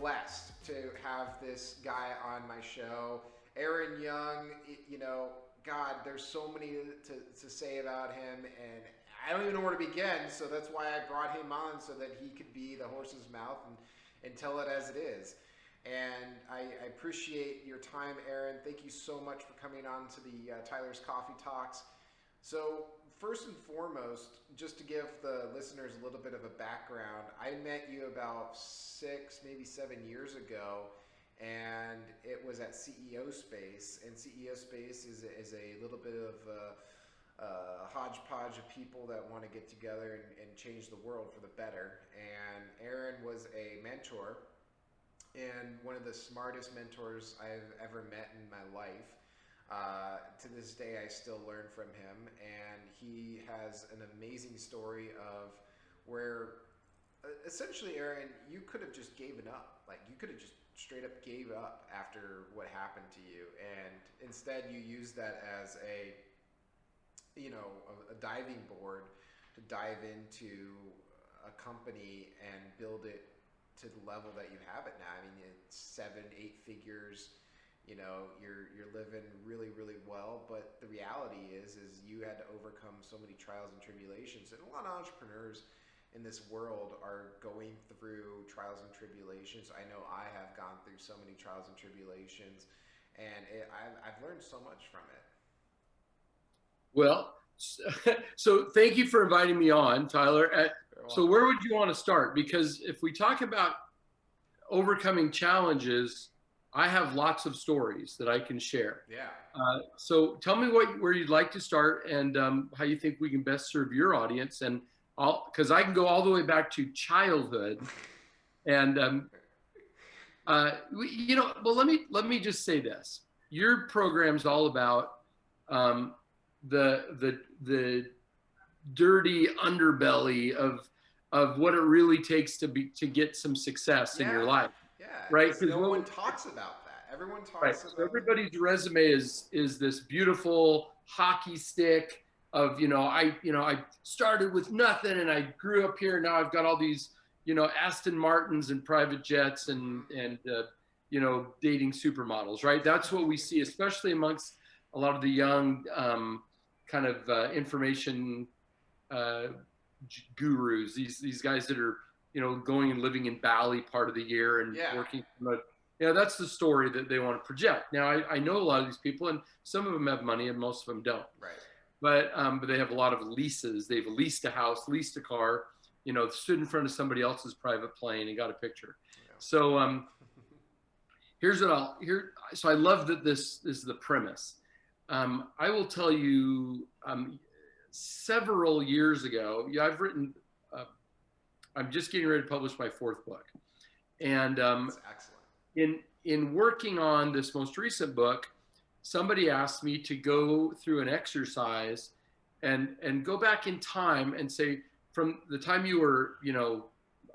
blessed to have this guy on my show. Aaron Young, God, there's so many to say about him, and I don't even know where to begin. So that's why I brought him on, so that he could be the horse's mouth and tell it as it is. And I appreciate your time, Aaron. Thank you so much for coming on to the Tyler's Coffee Talks. So first and foremost, just to give the listeners a little bit of a background, I met you about 6, maybe 7 years ago, and it was at CEO Space. And CEO Space is a little bit of a hodgepodge of people that want to get together and change the world for the better. And Aaron was a mentor, and one of the smartest mentors I've ever met in my life. To this day, I still learn from him, and he has an amazing story of where, essentially, Aaron, you could have just given up. Like, you could have just straight up gave up after what happened to you, and instead you used that as a diving board to dive into a company and build it to the level that you have it now. I mean, it's 7, 8 figures. You're living really, really well, but the reality is you had to overcome so many trials and tribulations, and a lot of entrepreneurs in this world are going through trials and tribulations. I know I have gone through so many trials and tribulations, and I've learned so much from it. Well, so thank you for inviting me on, Tyler. So where would you want to start? Because if we talk about overcoming challenges, I have lots of stories that I can share. Yeah. So tell me where you'd like to start, and how you think we can best serve your audience. And because I can go all the way back to childhood, and well, let me just say this: your program's all about the dirty underbelly of what it really takes to get some success in your life. Yeah, right. No one talks about that. Everyone talks right. about So everybody's resume is this beautiful hockey stick of I started with nothing and I grew up here. Now I've got all these Aston Martins and private jets and dating supermodels. Right. That's what we see, especially amongst a lot of the young kind of information gurus. These guys that are going and living in Bali part of the year and working from that's the story that they want to project. Now, I know a lot of these people, and some of them have money and most of them don't. Right. But they have a lot of leases. They've leased a house, leased a car, stood in front of somebody else's private plane and got a picture. Yeah. So so I love that this is the premise. I will tell you, several years ago, I've written, I'm just getting ready to publish my 4th book. And that's excellent. In working on this most recent book, somebody asked me to go through an exercise and go back in time and say, from the time you were,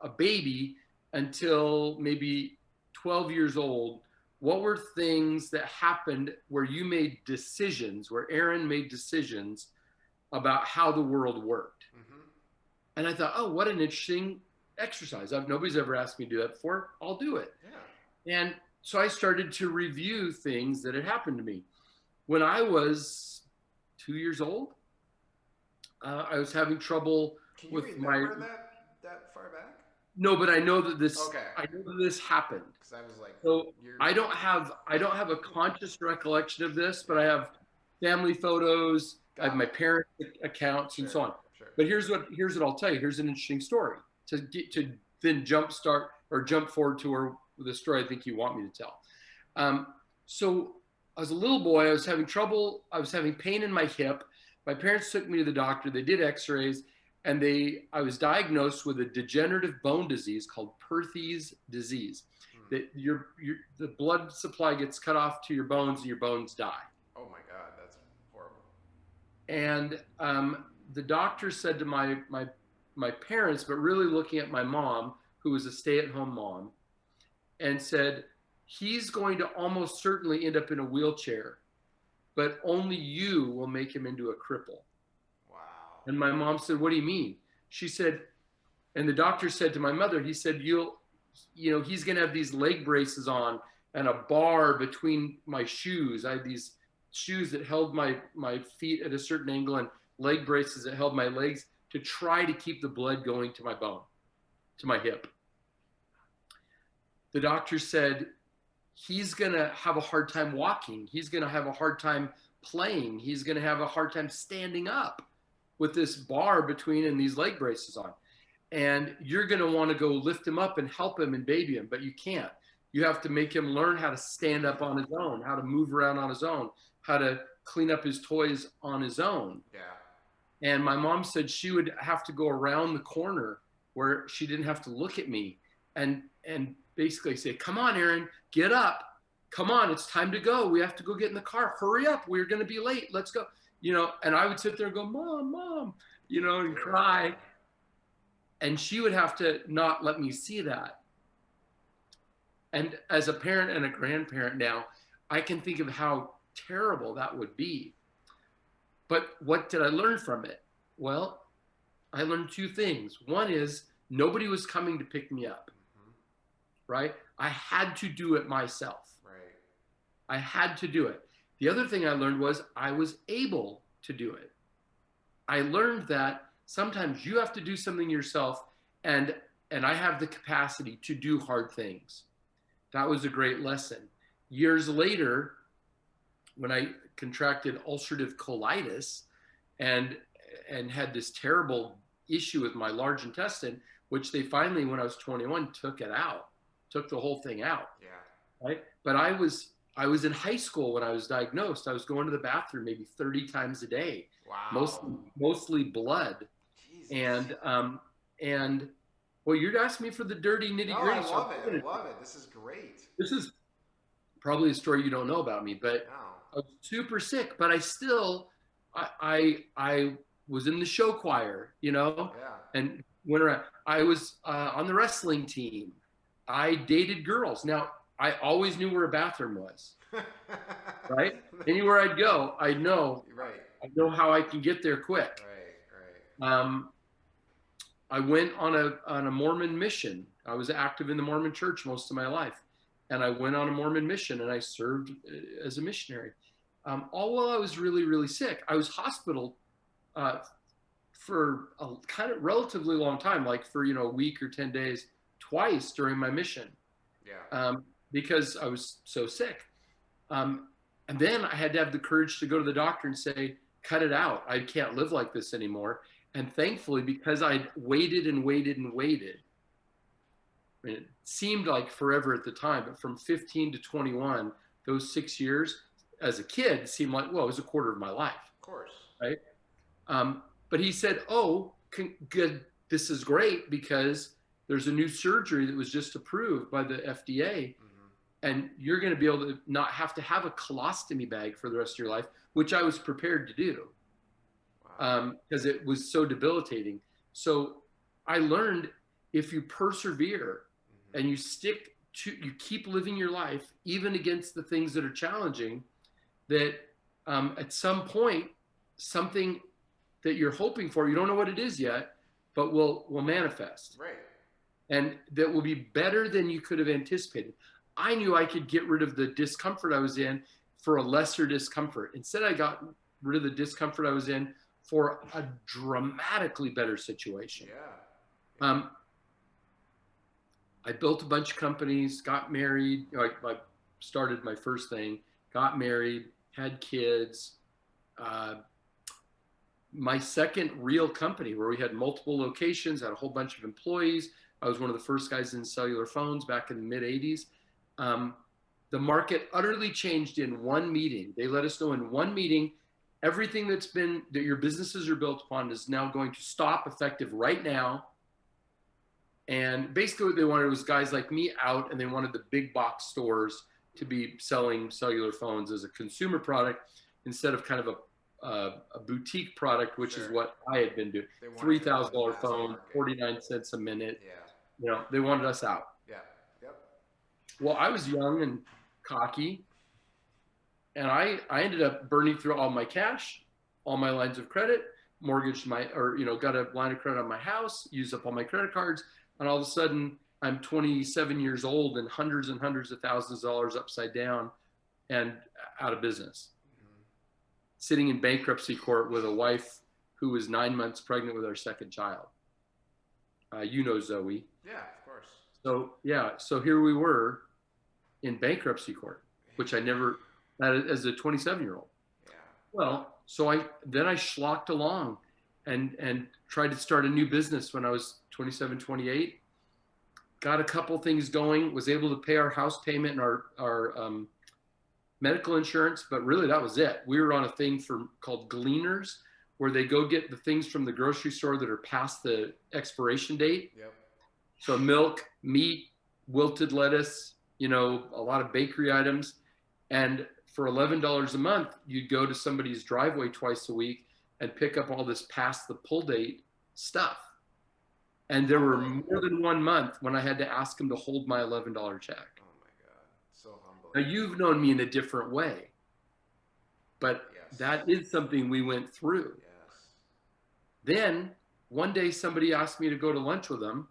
a baby until maybe 12 years old, what were things that happened where you made decisions, where Aaron made decisions about how the world worked? Mm-hmm. And I thought, oh, what an interesting exercise. Nobody's ever asked me to do that before. I'll do it. Yeah. And so I started to review things that had happened to me. When I was 2 years old, I was having trouble with Can you remember that far back? No, but I know that this. Okay. I know that this happened. Because I was like, so I don't have a conscious recollection of this, but I have family photos. I have my parents' accounts and so on. Sure. But here's what I'll tell you. Here's an interesting story to then jump forward to the story I think you want me to tell. So I was a little boy. I was having trouble. I was having pain in my hip. My parents took me to the doctor. They did x-rays, and I was diagnosed with a degenerative bone disease called Perthes disease. That the blood supply gets cut off to your bones and your bones die. Oh my God, that's horrible. And the doctor said to my parents, but really looking at my mom, who was a stay-at-home mom, and said, he's going to almost certainly end up in a wheelchair, but only you will make him into a cripple. Wow. And my mom said, what do you mean? She said, and the doctor said to my mother, he said, he's going to have these leg braces on and a bar between my shoes. I had these shoes that held my feet at a certain angle and leg braces that held my legs to try to keep the blood going to my bone, to my hip. The doctor said, he's going to have a hard time walking. He's going to have a hard time playing. He's going to have a hard time standing up with this bar between and these leg braces on. And you're going to want to go lift him up and help him and baby him, but you can't. You have to make him learn how to stand up on his own, how to move around on his own, how to clean up his toys on his own. Yeah. And my mom said she would have to go around the corner where she didn't have to look at me and basically say, come on, Aaron, get up. Come on, it's time to go. We have to go get in the car. Hurry up. We're going to be late. Let's go. And I would sit there and go, Mom, and cry. And she would have to not let me see that. And as a parent and a grandparent now, I can think of how terrible that would be. But what did I learn from it? Well, I learned two things. One is nobody was coming to pick me up, right? I had to do it myself. Right. I had to do it. The other thing I learned was I was able to do it. I learned that sometimes you have to do something yourself, and I have the capacity to do hard things. That was a great lesson. Years later, when I contracted ulcerative colitis and had this terrible issue with my large intestine, which they finally, when I was 21, took the whole thing out. Yeah. Right. But I was in high school when I was diagnosed. I was going to the bathroom maybe 30 times a day. Wow. Mostly blood. Jesus. And well, you're asking me for the dirty nitty gritty. No, I love it. I love it. This is great. This is probably a story you don't know about me, but No. I was super sick, but I still, I was in the show choir, Yeah. and went around. I was on the wrestling team. I dated girls. Now, I always knew where a bathroom was, right? Anywhere I'd go, I know how I can get there quick. Right. I went on a Mormon mission. I was active in the Mormon church most of my life. And I went on a Mormon mission and I served as a missionary. All while I was really, really sick. I was hospital for a kind of relatively long time, like for, a week or 10 days, twice during my mission. Yeah. Because I was so sick. And then I had to have the courage to go to the doctor and say, cut it out. I can't live like this anymore. And thankfully, because I'd waited and waited and waited, I mean, it seemed like forever at the time, but from 15 to 21, those 6 years as a kid seemed like, well, it was a quarter of my life. Of course. Right. But he said, good. This is great because there's a new surgery that was just approved by the FDA. And you're going to be able to not have to have a colostomy bag for the rest of your life, which I was prepared to do. Because it was so debilitating. So I learned if you persevere and you keep living your life, even against the things that are challenging, that at some point, something that you're hoping for, you don't know what it is yet, but will manifest. Right. And that will be better than you could have anticipated. I knew I could get rid of the discomfort I was in for a lesser discomfort. Instead, I got rid of the discomfort I was in for a dramatically better situation. Yeah. I built a bunch of companies, got married. I started my first thing, got married, had kids. My second real company where we had multiple locations, had a whole bunch of employees. I was one of the first guys in cellular phones back in the mid 80s. The market utterly changed in one meeting. They let us know in one meeting, everything that your businesses are built upon is now going to stop effective right now. And basically what they wanted was guys like me out, and they wanted the big box stores to be selling cellular phones as a consumer product instead of kind of a boutique product, which is what I had been doing. $3,000 phone, 49 cents a minute. Yeah. They wanted us out. Yeah. Yep. Well, I was young and cocky, and I ended up burning through all my cash, all my lines of credit, mortgaged got a line of credit on my house, used up all my credit cards, and all of a sudden I'm 27 years old and hundreds of thousands of dollars upside down and out of business. Mm-hmm. Sitting in bankruptcy court with a wife who was 9 months pregnant with our second child. You know Zoe. Yeah, of course. So yeah, so here we were in bankruptcy court, which I never, as a 27-year-old. Yeah. Well, so I schlocked along and tried to start a new business when I was 27, 28. Got a couple things going, was able to pay our house payment and our medical insurance, but really that was it. We were on a thing called Gleaners, where they go get the things from the grocery store that are past the expiration date. Yep. So milk, meat, wilted lettuce, a lot of bakery items. And for $11 a month, you'd go to somebody's driveway twice a week and pick up all this past the pull date stuff. And there were more than 1 month when I had to ask him to hold my $11 check. Oh my God, so humble. Now you've known me in a different way, but yes, that is something we went through. Yes. Then one day somebody asked me to go to lunch with them.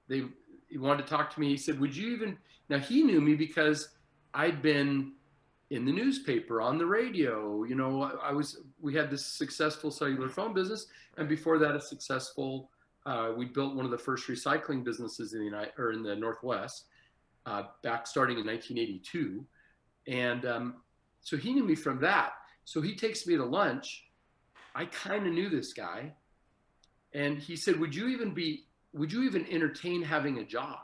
He wanted to talk to me. He said, would you even, now he knew me because I'd been in the newspaper, on the radio, we had this successful cellular phone business. And before that, a successful, we built one of the first recycling businesses in the Northwest, back starting in 1982. And so he knew me from that. So he takes me to lunch. I kind of knew this guy. And he said, would you even entertain having a job?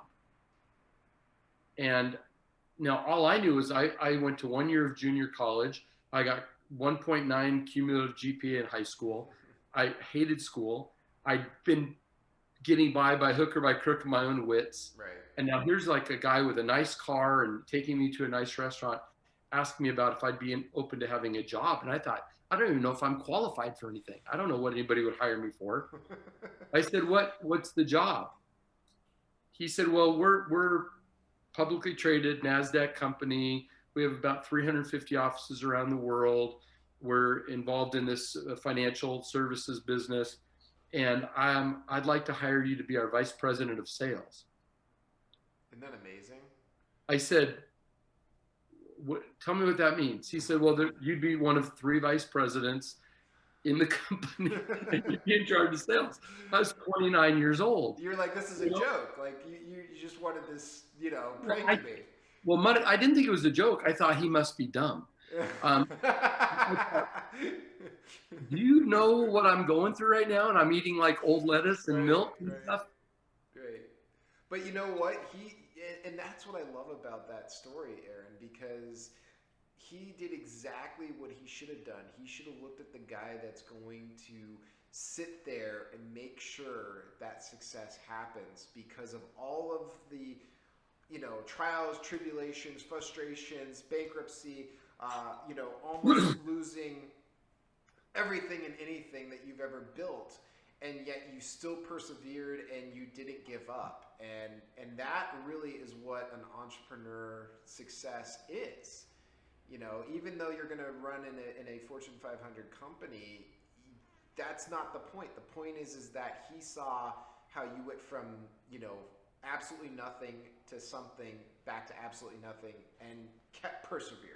And now all I knew was I went to 1 year of junior college. I got 1.9 cumulative GPA in high school. I hated school. I'd been getting by hook or by crook of my own wits. Right. And now here's like a guy with a nice car and taking me to a nice restaurant, asking me about if I'd be open to having a job. And I thought, I don't even know if I'm qualified for anything. I don't know what anybody would hire me for. I said, what's the job? He said, well, we're publicly traded NASDAQ company. We have about 350 offices around the world. We're involved in this financial services business. And I'd like to hire you to be our vice president of sales. Isn't that amazing? I said, tell me what that means. He said, well, you'd be one of 3 vice presidents in the company and you'd be in charge of sales. I was 29 years old. You're like, this is a joke. Like you just wanted this, prank me. Well, I didn't think it was a joke. I thought he must be dumb. Do you know what I'm going through right now? And I'm eating like old lettuce and milk and stuff. Great. But you know what? And that's what I love about that story, Aaron, because he did exactly what he should have done. He should have looked at the guy that's going to sit there and make sure that success happens because of all of the, trials, tribulations, frustrations, bankruptcy, almost losing everything and anything that you've ever built. And yet you still persevered and you didn't give up. And that really is what an entrepreneur success is. Even though you're going to run in a Fortune 500 company, that's not the point. The point is that he saw how you went from, absolutely nothing to something back to absolutely nothing and kept persevering.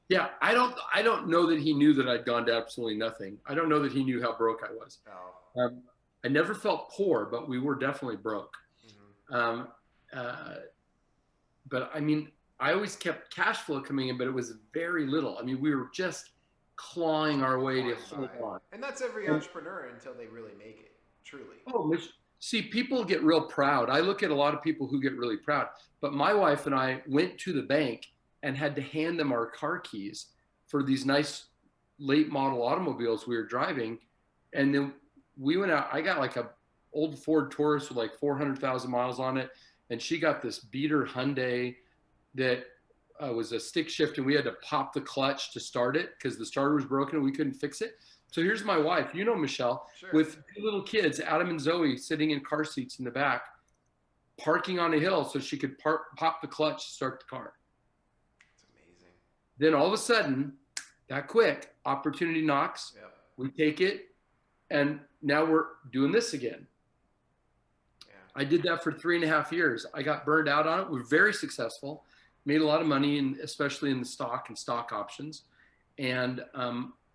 Yeah, I don't know that he knew that I'd gone to absolutely nothing. I don't know that he knew how broke I was. Oh. I never felt poor, but we were definitely broke. Mm-hmm. But I mean, I always kept cash flow coming in, but it was very little. I mean, we were just clawing our way to hold on. And that's every entrepreneur until they really make it, truly. Oh, see, people get real proud. I look at a lot of people who get really proud. But my wife and I went to the bank and had to hand them our car keys for these nice late model automobiles we were driving. And then we went out, I got like a old Ford Taurus with like 400,000 miles on it. And she got this beater Hyundai that was a stick shift, and we had to pop the clutch to start it because the starter was broken and we couldn't fix it. So here's my wife, Michelle, sure, with 2 little kids, Adam and Zoe, sitting in car seats in the back, parking on a hill so she could pop the clutch to start the car. It's amazing. Then all of a sudden, that quick, opportunity knocks. Yep. We take it, and now we're doing this again. Yeah. I did that for 3.5 years. I got burned out on it. We were very successful, made a lot of money, and especially in the stock and stock options. And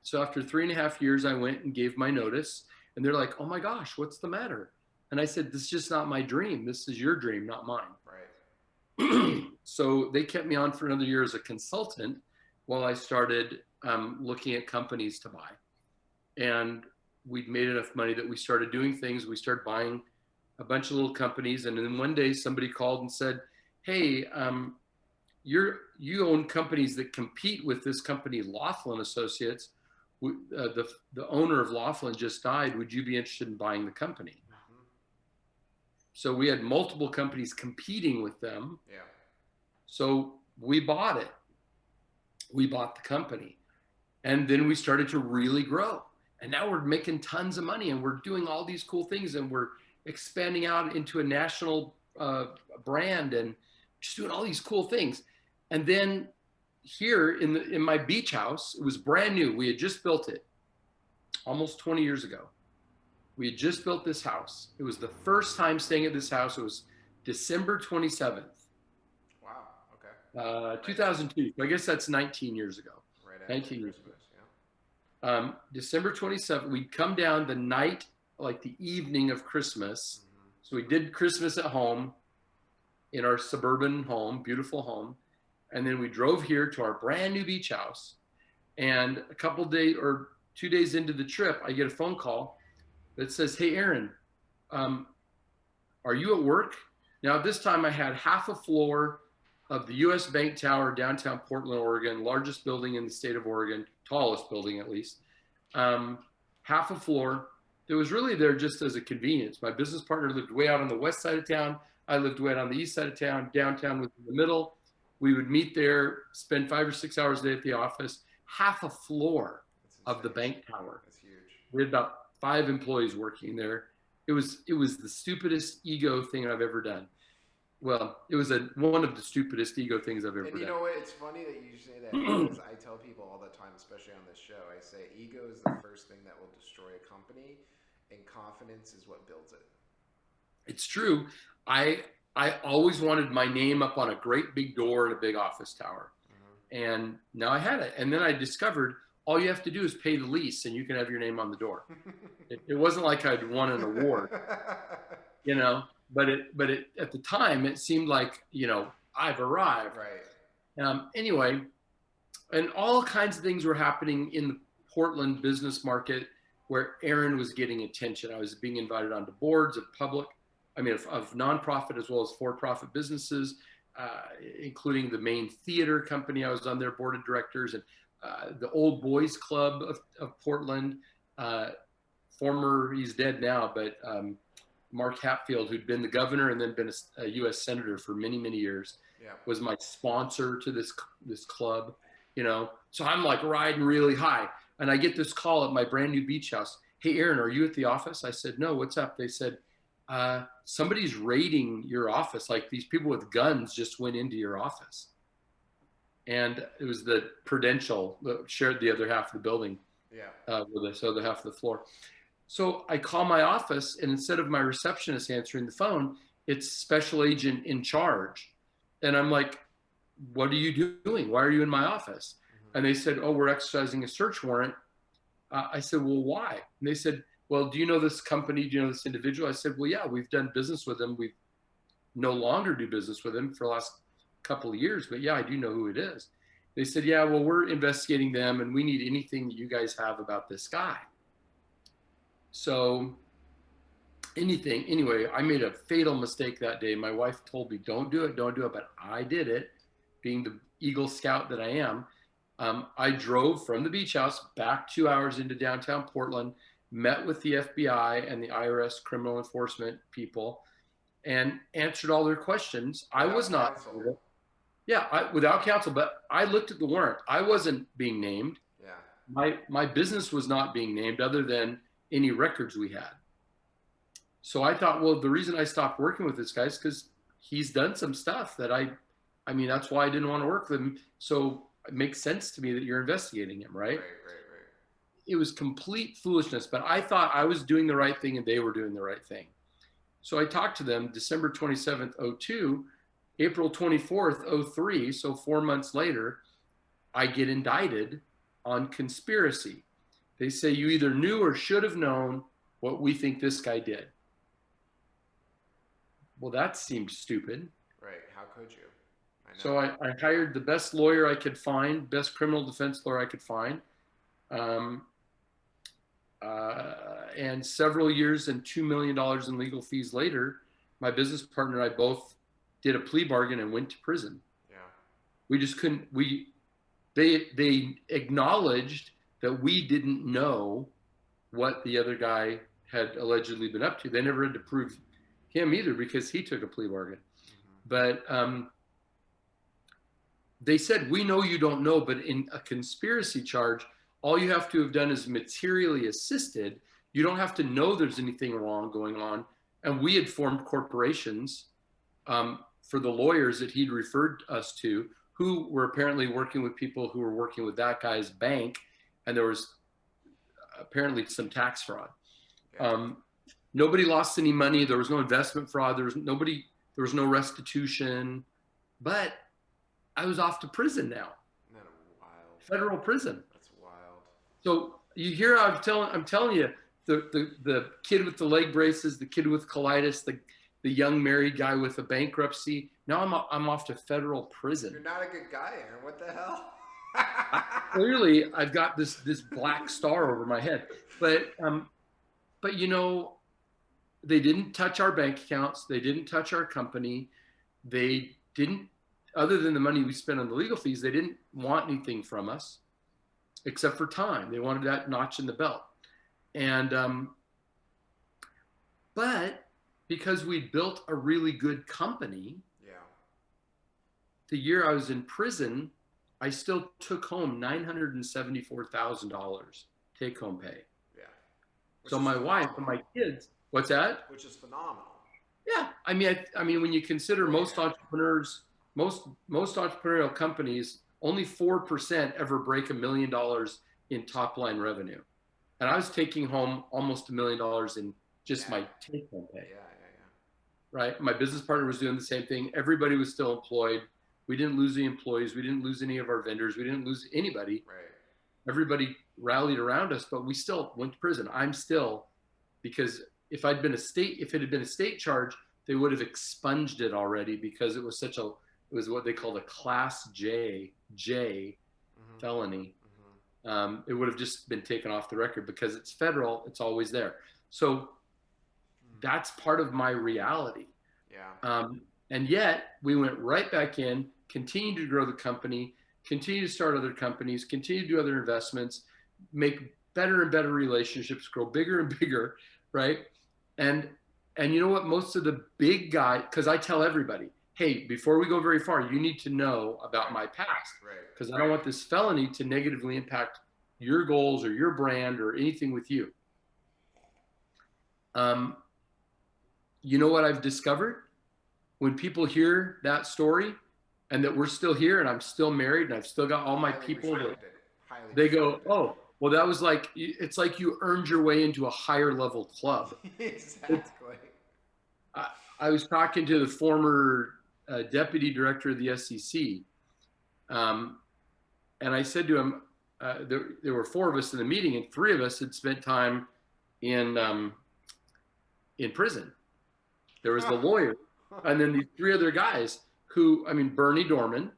so after 3.5 years, I went and gave my notice, and they're like, "Oh my gosh, what's the matter?" And I said, "This is just not my dream. This is your dream, not mine." Right. So they kept me on for another year as a consultant while I started looking at companies to buy. And we'd made enough money that we started doing things. We started buying a bunch of little companies. And then one day somebody called and said, "Hey, you own companies that compete with this company, Laughlin Associates. The owner of Laughlin just died. Would you be interested in buying the company?" Mm-hmm. So we had multiple companies competing with them. Yeah. So we bought it. We bought the company. And then we started to really grow. And now we're making tons of money, and we're doing all these cool things, and we're expanding out into a national brand, and just doing all these cool things. And then here in my beach house, it was brand new. We had just built it almost 20 years ago. We had just built this house. It was the first time staying at this house. It was December 27th. Wow. Okay. 2002. So I guess that's 19 years ago. Right after 19 years Christmas. ago. Yeah. December 27th, we'd come down the night, like the evening of Christmas. Mm-hmm. So we did Christmas at home in our suburban home, beautiful home. And then we drove here to our brand new beach house. And a couple days or 2 days into the trip, I get a phone call that says, "Hey, Aaron, are you at work?" Now, at this time, I had half a floor of the US Bank Tower, downtown Portland, Oregon, largest building in the state of Oregon, tallest building at least. Half a floor. It was really there just as a convenience. My business partner lived way out on the west side of town. I lived way out on the east side of town. Downtown was in the middle. We would meet there, spend 5 or 6 hours a day at the office. Half a floor of the bank tower. That's huge. We had about 5 employees working there. It was the stupidest ego thing I've ever done. Well, it was one of the stupidest ego things I've ever done. And you know what? It's funny that you say that, because I tell people all the time, especially on this show, I say ego is the first thing that will destroy a company, and confidence is what builds it. It's true. I always wanted my name up on a great big door in a big office tower. Mm-hmm. And now I had it. And then I discovered all you have to do is pay the lease and you can have your name on the door. It wasn't like I'd won an award, you know, but at the time it seemed like, you know, I've arrived. Right. Anyway, and all kinds of things were happening in the Portland business market where Aaron was getting attention. I was being invited onto boards of nonprofit as well as for-profit businesses, including the main theater company. I was on their board of directors, and the Old Boys Club of Portland. He's dead now, but Mark Hatfield, who'd been the governor and then been a U.S. senator for many, many years, yeah, was my sponsor to this club. You know, so I'm like riding really high, and I get this call at my brand new beach house. "Hey, Aaron, are you at the office?" I said, "No, what's up?" They said, "Somebody's raiding your office. Like these people with guns just went into your office." And it was the Prudential that shared the other half of the building. Yeah. With this other half of the floor. So I call my office, and instead of my receptionist answering the phone, it's special agent in charge. And I'm like, "What are you doing? Why are you in my office?" Mm-hmm. And they said, "Oh, we're exercising a search warrant." I said, "Well, why?" And they said, "Well, do you know this company? Do you know this individual?" I said, "Well, yeah, we've done business with them. We no longer do business with him for the last couple of years, but yeah, I do know who it is." They said, "Yeah, well, we're investigating them, and we need anything that you guys have about this guy." So anything. Anyway, I made a fatal mistake that day. My wife told me, don't do it, but I did it, being the Eagle Scout that I am. I drove from the beach house back 2 hours into downtown Portland, met with the FBI and the IRS criminal enforcement people, and answered all their questions. I was not, without counsel, but I looked at the warrant. I wasn't being named. Yeah. My business was not being named other than any records we had. So I thought, well, the reason I stopped working with this guy is because he's done some stuff that I mean, that's why I didn't want to work with him. So it makes sense to me that you're investigating him, right? Right. It was complete foolishness, but I thought I was doing the right thing and they were doing the right thing. So I talked to them December 27th, 02, April 24th, 03. So 4 months later, I get indicted on conspiracy. They say you either knew or should have known what we think this guy did. Well, that seemed stupid. Right. How could you? I know. So I hired the best lawyer I could find, best criminal defense lawyer I could find. Um, and several years and $2 million in legal fees later, my business partner and I both did a plea bargain and went to prison. Yeah. We just couldn't, they acknowledged that we didn't know what the other guy had allegedly been up to. They never had to prove him either because he took a plea bargain. But they said, we know you don't know, but in a conspiracy charge, all you have to have done is materially assisted. You don't have to know there's anything wrong going on. And we had formed corporations for the lawyers that he'd referred us to, who were apparently working with people who were working with that guy's bank. And there was apparently some tax fraud. Nobody lost any money. There was no investment fraud. There was no restitution, but I was off to prison now. Isn't that wild? Federal prison. That's wild. So you hear I'm telling you, the kid with the leg braces, the kid with colitis, the young married guy with a bankruptcy. Now I'm off to federal prison. You're not a good guy, Aaron. What the hell? Clearly, I've got this black star over my head. But you know, they didn't touch our bank accounts. They didn't touch our company. They didn't, other than the money we spent on the legal fees, they didn't want anything from us except for time. They wanted that notch in the belt. And, but because we built a really good company, yeah, the year I was in prison, I still took home $974,000 take home pay. Yeah. So my wife and my kids, what's that? Which is phenomenal. Yeah, I mean, when you consider most entrepreneurs, most entrepreneurial companies, only 4% ever break $1 million in top line revenue, and I was taking home almost $1 million in just my take home pay. Yeah. Right, my business partner was doing the same thing. Everybody was still employed. We didn't lose any employees. We didn't lose any of our vendors. We didn't lose anybody. Right. Everybody rallied around us, but we still went to prison. I'm still, because if it had been a state charge, they would have expunged it already because it was it was what they called a Class J felony. It would have just been taken off the record because it's federal. It's always there. So that's part of my reality. Yeah. And yet we went right back in, continued to grow the company, continue to start other companies, continue to do other investments, make better and better relationships, grow bigger and bigger, right? And you know what? Most of the big guys, because I tell everybody, hey, before we go very far, you need to know about my past, because I don't want this felony to negatively impact your goals or your brand or anything with you. You know what I've discovered? When people hear that story and that we're still here and I'm still married and I've still got all my people, they go, oh, well, that was like, it's like you earned your way into a higher level club. Exactly. I was talking to the former deputy director of the SEC. And I said to him, there were 4 of us in the meeting and 3 of us had spent time in prison. There was the lawyer, and then these 3 other guys who, Bernie Dorman,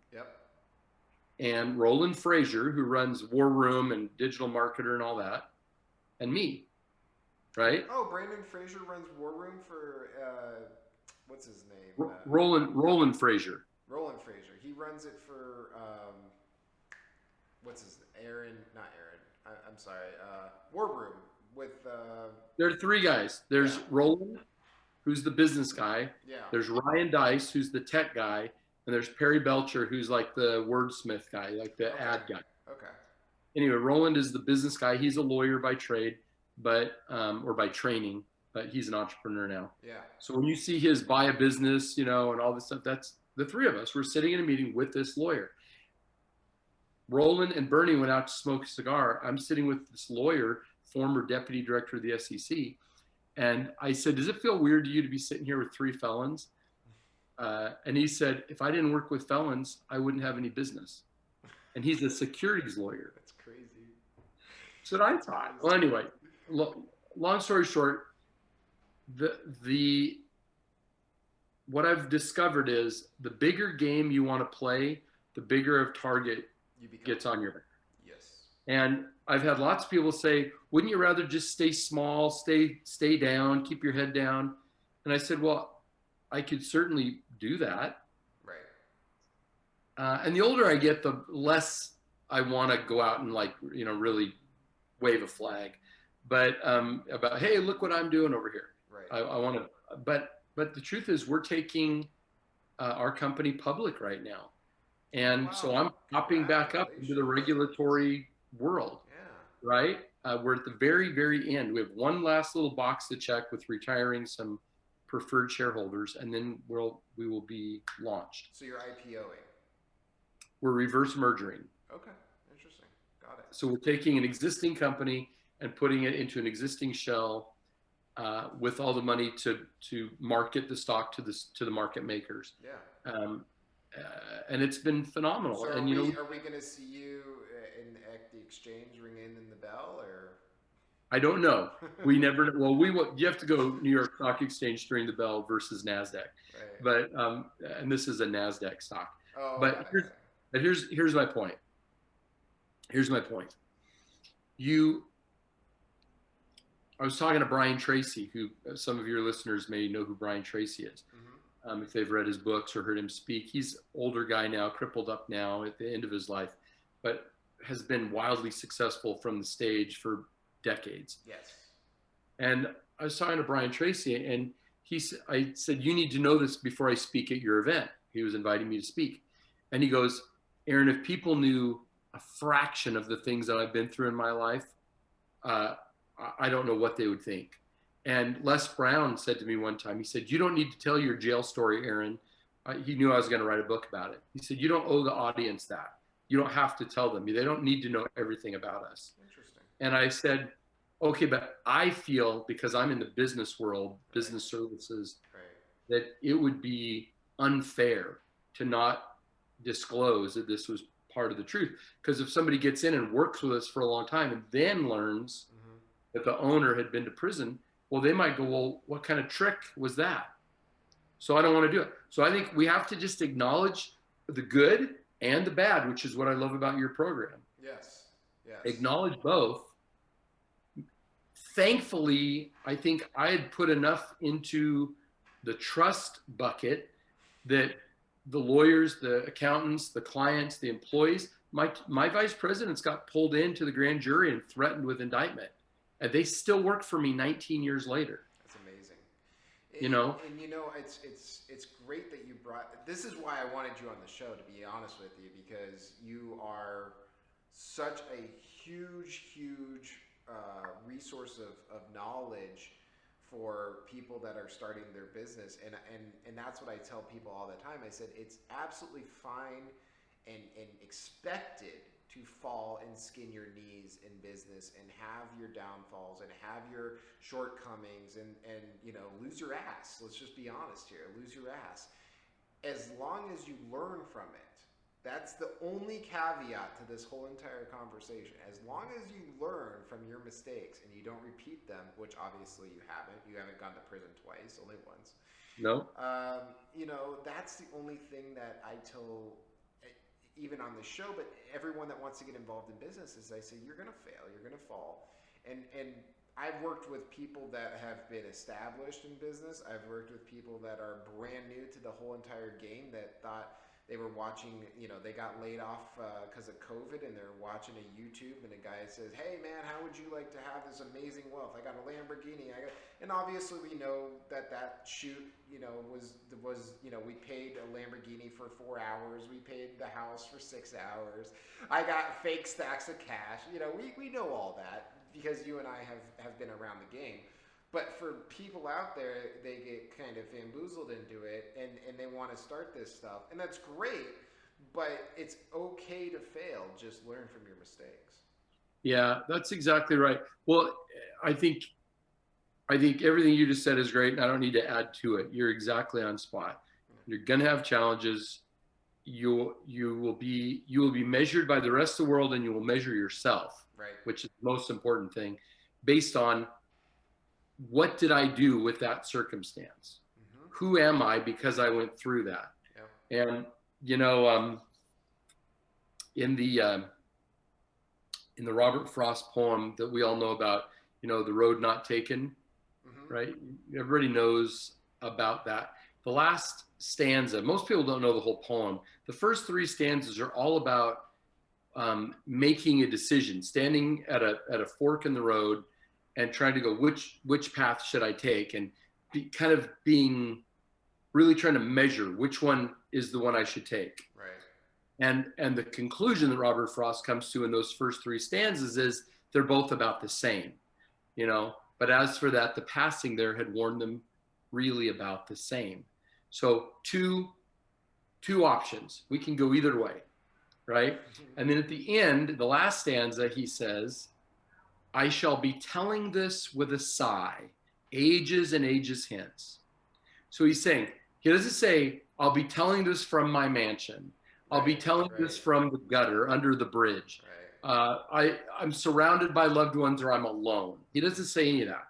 and Roland Frazier, who runs War Room and Digital Marketer and all that, and me, right? Oh, Brandon Frazier runs War Room for, what's his name? Roland Frazier. Roland Frazier. He runs it for, what's his name? Not Aaron. I'm sorry. War Room with... There are 3 guys. There's Roland, who's the business guy. Yeah. There's Ryan Dice, who's the tech guy. And there's Perry Belcher, who's like the wordsmith guy, like the ad guy. Okay. Anyway, Roland is the business guy. He's a lawyer by trade, but or by training, but he's an entrepreneur now. Yeah. So when you see his buy a business, and all this stuff, that's the 3 of us. We're sitting in a meeting with this lawyer. Roland and Bernie went out to smoke a cigar. I'm sitting with this lawyer, former deputy director of the SEC, And I said, does it feel weird to you to be sitting here with 3 felons? And he said, if I didn't work with felons, I wouldn't have any business. And he's a securities lawyer. That's crazy. So I thought, well, anyway, long story short, the what I've discovered is the bigger game you want to play, the bigger of target gets on your back. Yes. And I've had lots of people say, wouldn't you rather just stay small, stay down, keep your head down? And I said, well, I could certainly do that. Right. And the older I get, the less I want to go out and like, really wave a flag. But about, hey, look what I'm doing over here. Right. I want to, but the truth is we're taking our company public right now. And so I'm popping back up into the regulatory world. Yeah. Right? We're at the very, very end. We have one last little box to check with retiring some preferred shareholders, and then we will be launched. So you're IPOing? We're reverse mergering. Okay, interesting. Got it. So we're taking an existing company and putting it into an existing shell with all the money to market the stock to the market makers. Yeah. And it's been phenomenal. So and are we going to see you at the exchange ringing in the bell, or? I don't know. We never. Well, you have to go New York Stock Exchange to ring the bell versus Nasdaq. Right. But and this is a Nasdaq stock. Oh. But here's my point. Here's my point. I was talking to Brian Tracy, who some of your listeners may know who Brian Tracy is. Mm-hmm. If they've read his books or heard him speak. He's older guy now, crippled up now at the end of his life, but has been wildly successful from the stage for decades. Yes. And I was talking to Brian Tracy, and I said, you need to know this before I speak at your event. He was inviting me to speak. And he goes, Aaron, if people knew a fraction of the things that I've been through in my life, I don't know what they would think. And Les Brown said to me one time, he said, you don't need to tell your jail story, Aaron. He knew I was going to write a book about it. He said, you don't owe the audience that. You don't have to tell them. They don't need to know everything about us. Interesting. And I said, okay, but I feel, because I'm in the business world, business services, that it would be unfair to not disclose that this was part of the truth. Because if somebody gets in and works with us for a long time and then learns that the owner had been to prison, well, they might go, well, what kind of trick was that? So I don't want to do it. So I think we have to just acknowledge the good and the bad, which is what I love about your program. Yes. Yes. Acknowledge both. Thankfully, I think I had put enough into the trust bucket that the lawyers, the accountants, the clients, the employees, my vice presidents got pulled into the grand jury and threatened with indictment. And they still work for me 19 years later. That's amazing. And it's great that you brought. This is why I wanted you on the show, to be honest with you, because you are such a huge resource of knowledge for people that are starting their business, and that's what I tell people all the time. I said it's absolutely fine and expected to fall and skin your knees in business and have your downfalls and have your shortcomings and lose your ass. Let's just be honest here, lose your ass. As long as you learn from it. That's the only caveat to this whole entire conversation. As long as you learn from your mistakes and you don't repeat them, which obviously you haven't gone to prison twice, only once. No. That's the only thing that I tell, even on the show, but everyone that wants to get involved in business is I say, you're going to fail, you're going to fall. And I've worked with people that have been established in business. I've worked with people that are brand new to the whole entire game that thought they were watching, they got laid off because of COVID, and they're watching a YouTube, and a guy says, hey man, how would you like to have this amazing wealth? I got a Lamborghini. And obviously we know that shoot, was we paid a Lamborghini for 4 hours. We paid the house for 6 hours. I got fake stacks of cash. We know all that because you and I have been around the game. But for people out there, they get kind of bamboozled into it, and they want to start this stuff. And that's great, but it's okay to fail. Just learn from your mistakes. Yeah, that's exactly right. Well, I think I think everything you just said is great, and I don't need to add to it. You're exactly on spot. You're gonna have challenges. You will be measured by the rest of the world, and you will measure yourself, Right. which is the most important thing, based on what did I do with that circumstance? Mm-hmm. Who am I because I went through that? Yep. And you know, in the Robert Frost poem that we all know about, the road not taken, Mm-hmm. right? Everybody knows about that. The last stanza, most people don't know the whole poem. The first three stanzas are all about making a decision, standing at a fork in the road, and trying to go which path should I take, and kind of being really trying to measure which one is the one I should take. Right. And the conclusion that Robert Frost comes to in those first three stanzas is they're both about the same, But as for that, the passing there had warned them really about the same. So two options. We can go either way, right? And then at the end, the last stanza, he says, I shall be telling this with a sigh, ages and ages hence. So he's saying, he doesn't say, I'll be telling this from my mansion. I'll be telling this from the gutter under the bridge. I'm surrounded by loved ones, or I'm alone. He doesn't say any of that.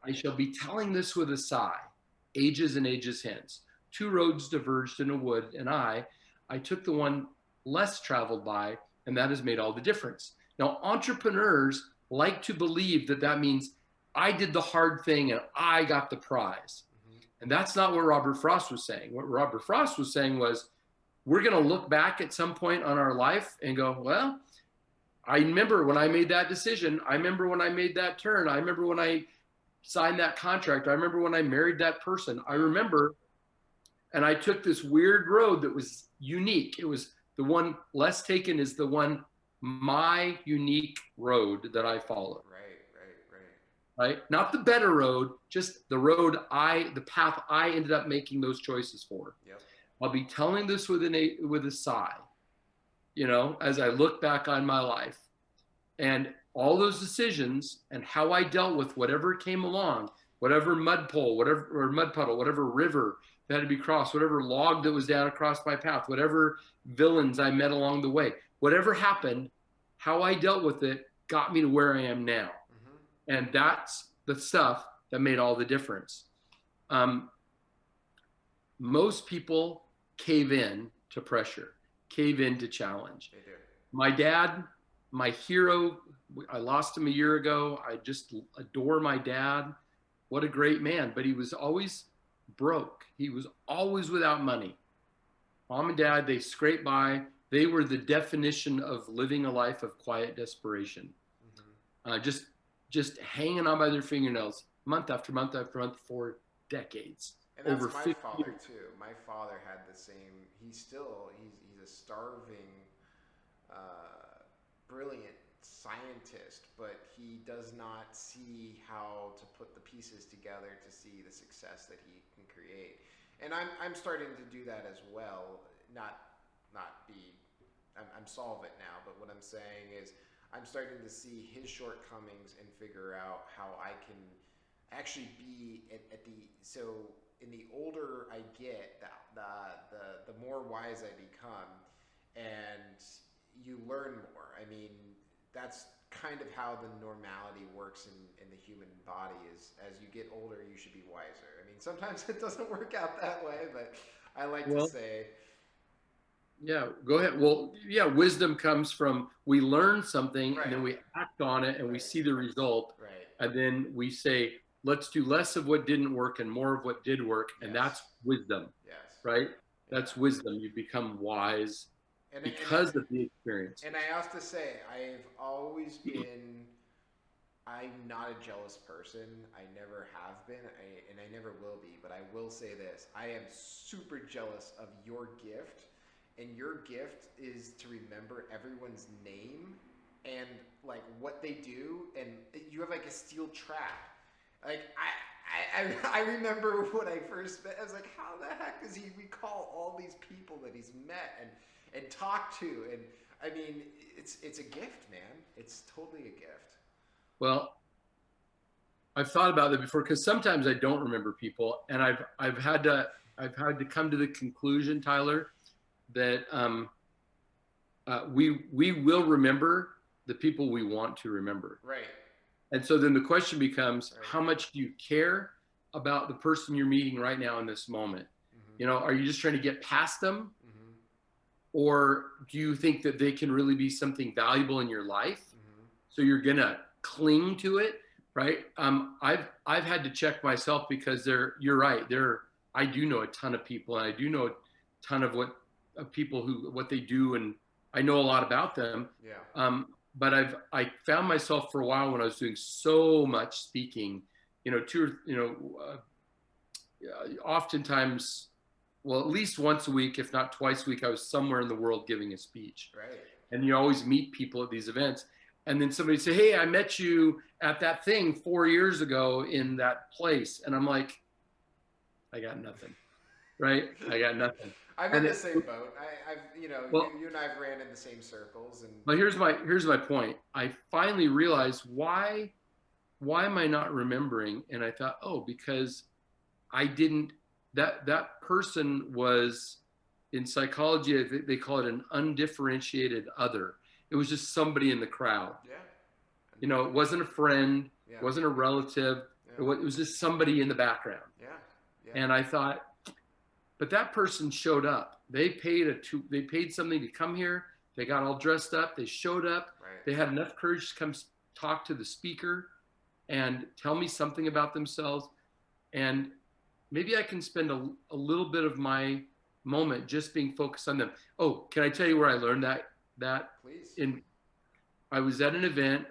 I shall be telling this with a sigh, ages and ages hence. Two roads diverged in a wood, and I took the one less traveled by, and that has made all the difference. Now, entrepreneurs like to believe that that means I did the hard thing and I got the prize. And that's not what Robert Frost was saying. What Robert Frost was saying was, we're going to look back at some point on our life and go, well, I remember when I made that decision. I remember when I made that turn. I remember when I signed that contract. I remember when I married that person. I remember, and I took this weird road that was unique. It was the one less taken is the one, my unique road that I followed. Right? Not the better road, just the road the path I ended up making those choices for. Yep. I'll be telling this with a sigh, as I look back on my life, and all those decisions and how I dealt with whatever came along, whatever mud puddle, whatever river that had to be crossed, whatever log that was down across my path, whatever villains I met along the way, whatever happened, how I dealt with it got me to where I am now. And that's the stuff that made all the difference. Most people cave in to pressure, cave in to challenge. They do. My dad, my hero, I lost him a year ago. I just adore my dad. What a great man. But he was always broke. He was always without money. Mom and dad, they scraped by. They were the definition of living a life of quiet desperation. Just hanging on by their fingernails, month after month after month for decades. And that's over my 50 father years. too. My father had the same. He's a starving, brilliant scientist, but he does not see how to put the pieces together to see the success that he can create. And I'm starting to do that as well. I'm solvent now, but what I'm saying is, I'm starting to see his shortcomings and figure out how I can actually be in the older I get, the more wise I become, and you learn more. I mean, that's kind of how the normality works in the human body is, as you get older, you should be wiser. I mean, sometimes it doesn't work out that way, but I like to say... Yeah, go ahead. Well, yeah, wisdom comes from, we learn something and then we act on it and we see the result. And then we say, let's do less of what didn't work and more of what did work. And that's wisdom, right? That's wisdom. You become wise because of the experience. And I have to say, I'm not a jealous person. I never have been, and I never will be. But I will say this, I am super jealous of your gift. And your gift is to remember everyone's name and like what they do, and you have like a steel trap. Like I remember when I first met, I was like, how the heck does he recall all these people that he's met and talked to? And I mean, it's a gift, man. It's totally a gift. Well, I've thought about that before, because sometimes I don't remember people, and I've had to come to the conclusion, Tyler, that we will remember the people we want to remember. Right. And so then the question becomes, Right. how much do you care about the person you're meeting right now in this moment? You know, are you just trying to get past them? Or do you think that they can really be something valuable in your life? So you're gonna cling to it, right? I've had to check myself, because you're right. I do know a ton of people, and I do know a ton of what they do, and I know a lot about them. Yeah. But I found myself for a while, when I was doing so much speaking, oftentimes, well, at least once a week, if not twice a week, I was somewhere in the world giving a speech. Right. And you always meet people at these events. And then somebody say, hey, I met you at that thing 4 years ago in that place. And I'm like, I got nothing. Right? I got nothing. I'm in the same boat. I've you and I've ran in the same circles. And but here's my point. I finally realized why am I not remembering? And I thought, oh, because I didn't. That person was, in psychology, they call it an undifferentiated other. It was just somebody in the crowd. Yeah. You know, it wasn't a friend, Yeah. it wasn't a relative. Yeah. It was just somebody in the background. Yeah. Yeah. And I thought, but that person showed up. They paid something to come here. They got all dressed up. They showed up. Right. They had enough courage to come talk to the speaker and tell me something about themselves. And maybe I can spend a little bit of my moment just being focused on them. Oh, can I tell you where I learned that? Please. I was at an event,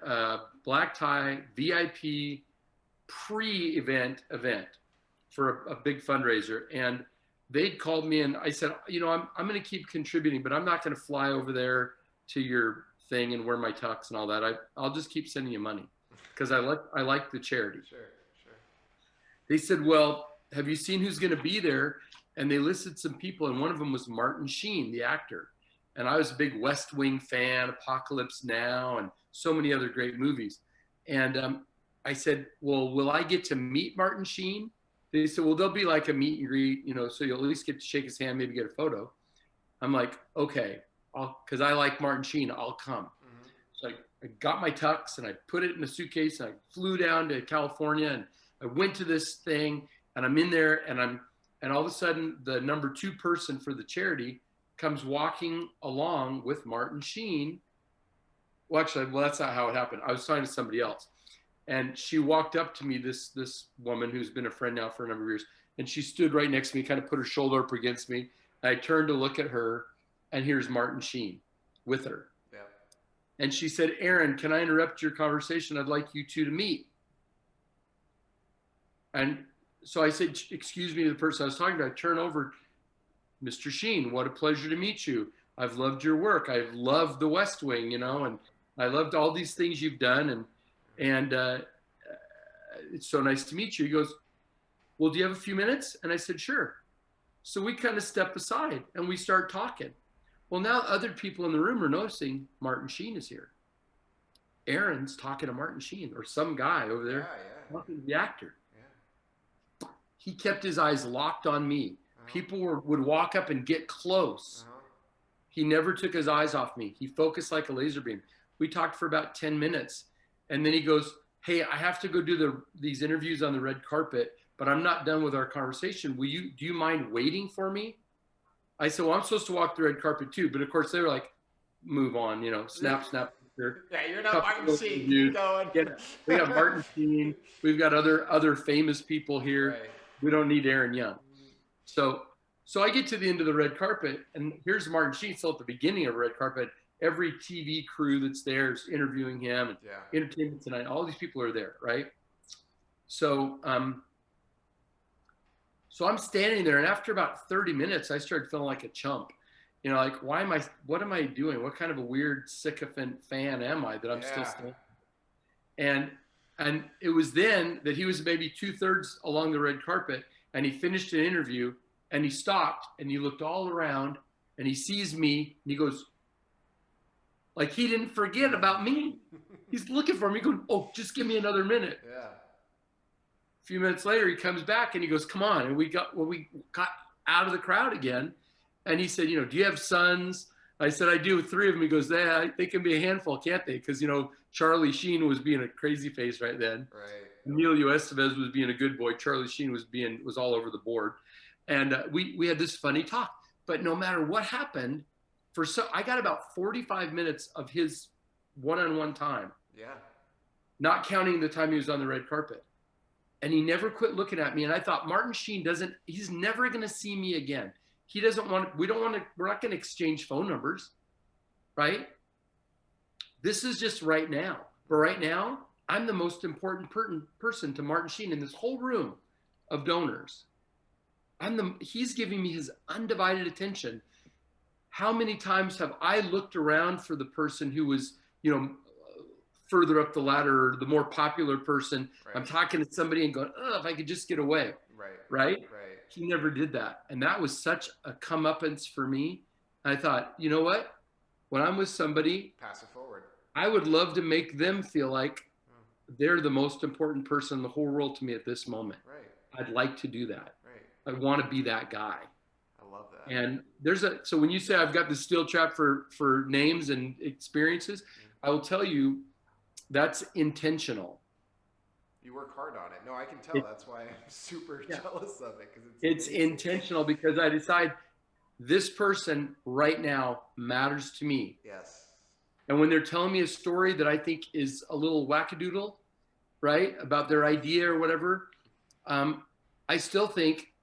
black tie, VIP, pre-event for a big fundraiser. And they'd called me, and I said, I'm going to keep contributing, but I'm not going to fly over there to your thing and wear my tux and all that. I'll just keep sending you money, because I like the charity. Sure. They said, well, have you seen who's going to be there? And they listed some people, and one of them was Martin Sheen, the actor. And I was a big West Wing fan, Apocalypse Now, and so many other great movies. And I said, well, will I get to meet Martin Sheen? They said, well, there'll be like a meet and greet, so you'll at least get to shake his hand, maybe get a photo. I'm like, okay, because I like Martin Sheen, I'll come. So I got my tux and I put it in a suitcase, and I flew down to California, and I went to this thing, and I'm in there, and all of a sudden the number 2 person for the charity comes walking along with Martin Sheen. Well, actually, that's not how it happened. I was talking to somebody else, and she walked up to me, this woman who's been a friend now for a number of years, and she stood right next to me, kind of put her shoulder up against me. And I turned to look at her, and here's Martin Sheen with her. Yeah. And she said, Aaron, can I interrupt your conversation? I'd like you two to meet. And so I said, excuse me, to the person I was talking to. I turn over, Mr. Sheen, what a pleasure to meet you. I've loved your work. I've loved the West Wing, and I loved all these things you've done. And it's so nice to meet you. He goes, well, do you have a few minutes? And I said, sure. So we kind of step aside and we start talking. Well, now other people in the room are noticing Martin Sheen is here. Aaron's talking to Martin Sheen, or some guy over there, talking to the actor. Yeah. He kept his eyes locked on me. People would walk up and get close. He never took his eyes off me. He focused like a laser beam. We talked for about 10 minutes. And then he goes, hey, I have to go do these interviews on the red carpet, but I'm not done with our conversation. Do you mind waiting for me? I said, well, I'm supposed to walk the red carpet too. But of course they were like, move on, snap. Yeah, you're not Martin Sheen. Keep going. We got Martin Sheen. We've got other famous people here. Right. We don't need Aaron Young. So I get to the end of the red carpet, and here's Martin Sheen still at the beginning of the red carpet. Every TV crew that's there is interviewing him, and Entertainment Tonight. All these people are there, right? So I'm standing there, and after about 30 minutes, I started feeling like a chump. Like, what am I doing? What kind of a weird sycophant fan am I that I'm still standing? And it was then that he was maybe 2/3 along the red carpet, and he finished an interview, and he stopped, and he looked all around, and he sees me, and he goes, like he didn't forget about me. He's looking for me, going, oh, just give me another minute. Yeah. few minutes later, he comes back and he goes, come on. And we got out of the crowd again. And he said, do you have sons? I said, I do. 3 of them. He goes, they can be a handful, can't they? Because, Charlie Sheen was being a crazy face right then. Right. Emilio Estevez was being a good boy. Charlie Sheen was all over the board. And we had this funny talk. But no matter what happened, I got about 45 minutes of his one-on-one time. Yeah. Not counting the time he was on the red carpet. And he never quit looking at me. And I thought, Martin Sheen he's never going to see me again. He doesn't want, we're not going to exchange phone numbers, right? This is just right now. But right now, I'm the most important person to Martin Sheen in this whole room of donors. He's giving me his undivided attention. How many times have I looked around for the person who was, further up the ladder, or the more popular person? Right. I'm talking to somebody and going, oh, if I could just get away. Right? He never did that. And that was such a comeuppance for me. I thought, you know what? When I'm with somebody, pass it forward. I would love to make them feel like they're the most important person in the whole world to me at this moment. Right. I'd like to do that. Right. I want to be that guy. I love that. And so when you say I've got the steel trap for names and experiences, I will tell you that's intentional. You work hard on it. No, I can tell. That's why I'm super jealous of it, because it's intentional, because I decide this person right now matters to me. Yes. And when they're telling me a story that I think is a little wackadoodle, right, about their idea or whatever, I still think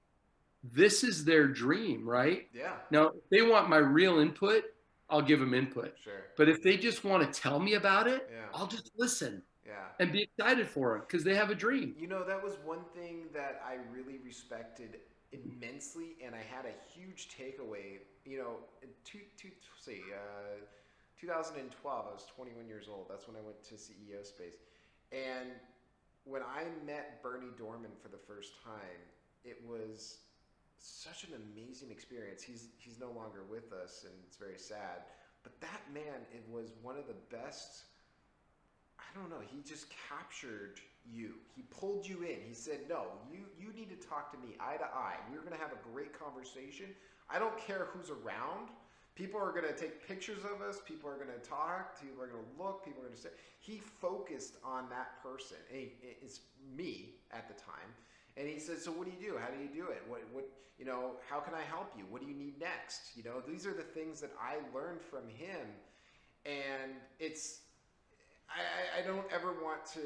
this is their dream, right? Yeah. Now, if they want my real input, I'll give them input. Sure. But if they just want to tell me about it, I'll just listen. Yeah. And be excited for them, because they have a dream. That was one thing that I really respected immensely, and I had a huge takeaway. In 2012, I was 21 years old. That's when I went to CEO Space. And when I met Bernie Dorman for the first time, it was such an amazing experience. He's no longer with us, and it's very sad. But that man, it was one of the best. I don't know. He just captured you. He pulled you in. He said, no, you need to talk to me eye to eye. We're going to have a great conversation. I don't care who's around. People are going to take pictures of us. People are going to talk. People are going to look. People are going to say. He focused on that person. And it's me at the time. And he said, so what do you do? How do you do it? What how can I help you? What do you need next? These are the things that I learned from him. And I don't ever want to,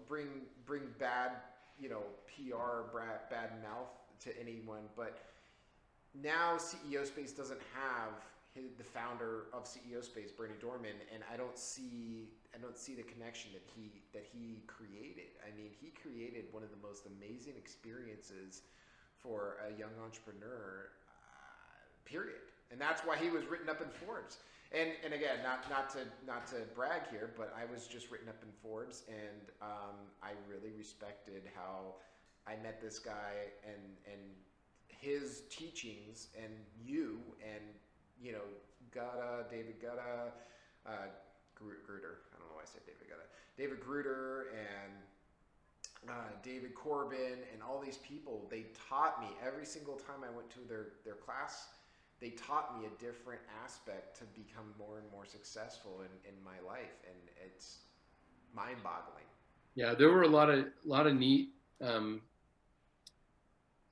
bring bad, PR, bad mouth to anyone, but now CEO Space doesn't have the founder of CEO Space, Bernie Dorman, and I don't see the connection that he created. I mean, he created one of the most amazing experiences for a young entrepreneur, period. And that's why he was written up in Forbes. And again, not to brag here, but I was just written up in Forbes, and I really respected how I met this guy and his teachings, and David Gutta, Gruder. I don't know why I said David Gutta. David Gruder and David Corbin and all these people. They taught me every single time I went to their class. They taught me a different aspect to become more and more successful in my life, and it's mind-boggling. Yeah, there were a lot of neat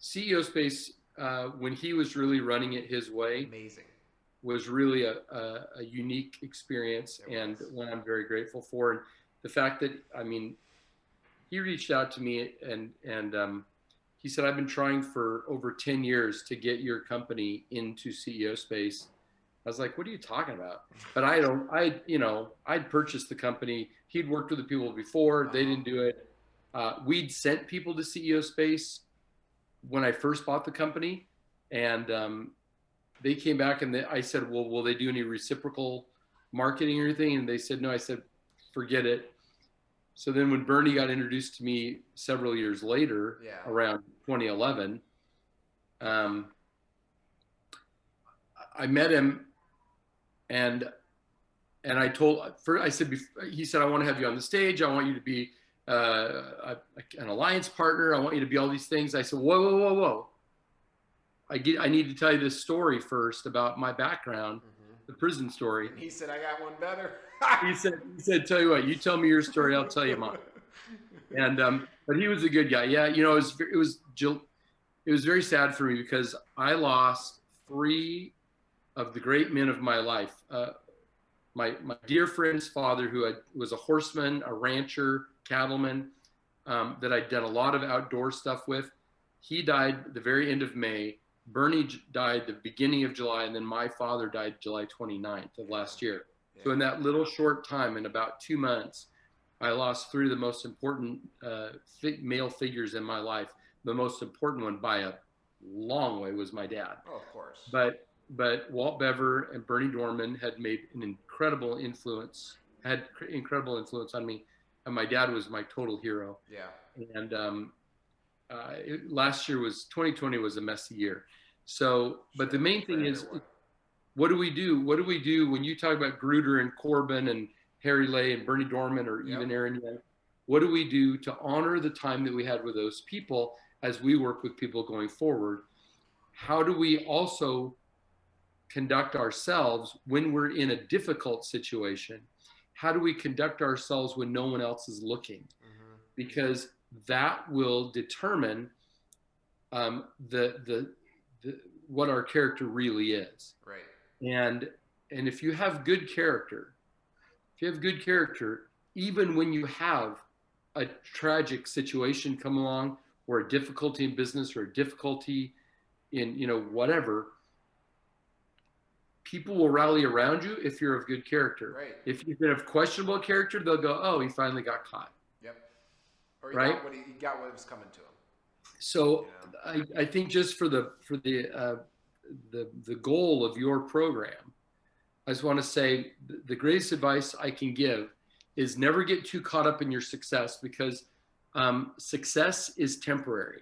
CEO Space when he was really running it his way. Amazing. Was really a unique experience, and one I'm very grateful for. And the fact that, he reached out to me and he said, I've been trying for over 10 years to get your company into CEO Space. I was like, what are you talking about? But I'd purchased the company. He'd worked with the people before. They didn't do it. We'd sent people to CEO Space when I first bought the company. And they came back and I said, well, will they do any reciprocal marketing or anything? And they said, no. I said, forget it. So then when Bernie got introduced to me several years later, around 2011, I met him and he said, I want to have you on the stage. I want you to be an alliance partner. I want you to be all these things. I said, whoa, whoa, whoa, whoa. I need to tell you this story first about my background, the prison story. And he said, I got one better. he said, tell you what, you tell me your story, I'll tell you mine. And but he was a good guy. Yeah, you know, it was very sad for me because I lost 3 of the great men of my life. My dear friend's father, who was a horseman, a rancher, cattleman, that I'd done a lot of outdoor stuff with. He died the very end of May. Bernie died the beginning of July, and then my father died July 29th of last year. Yeah. So in that little short time, in about 2 months, I lost 3 of the most important male figures in my life. The most important one by a long way was my dad. Oh, of course. But Walt Bever and Bernie Dorman had made an incredible influence on me. And my dad was my total hero. Yeah. And last year 2020 was a messy year. So, but the main thing is, what do we do? What do we do when you talk about Gruder and Corbin and Harry Lay and Bernie Dorman or even Aaron Young? What do we do to honor the time that we had with those people as we work with people going forward? How do we also conduct ourselves when we're in a difficult situation? How do we conduct ourselves when no one else is looking? Because that will determine what our character really is. Right. And if you have good character, even when you have a tragic situation come along, or a difficulty in business, or a difficulty in, you know, whatever, people will rally around you if you're of good character. Right. If you've been of questionable character, they'll go, oh, he finally got caught. Yep. Or he right? got what was coming to him. So I think just for the goal of your program, I just want to say the greatest advice I can give is never get too caught up in your success, because success is temporary.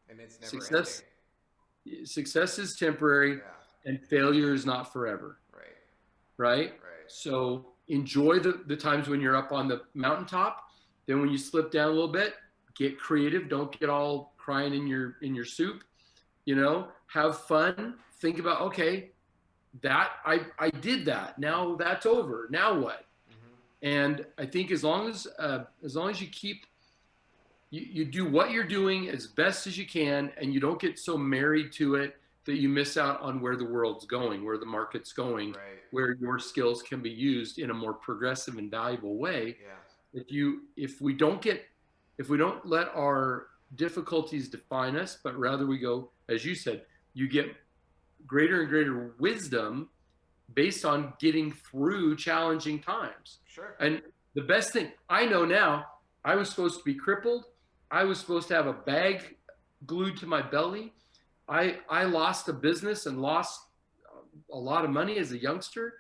And it's never ending. Success is temporary, and failure is not forever. Right? So enjoy the times when you're up on the mountaintop. Then when you slip down a little bit, get creative. Don't get all crying in your soup. You know, have fun. Think about, okay, that I did that. Now that's over. Now what? And I think as long as you keep you do what you're doing as best as you can, and you don't get so married to it that you miss out on where the world's going, where the market's going, where your skills can be used in a more progressive and valuable way. If we don't let our difficulties define us, but rather we go, as you said, you get greater and greater wisdom based on getting through challenging times. Sure. And the best thing I know now, I was supposed to be crippled. I was supposed to have a bag glued to my belly. I lost a business and lost a lot of money as a youngster.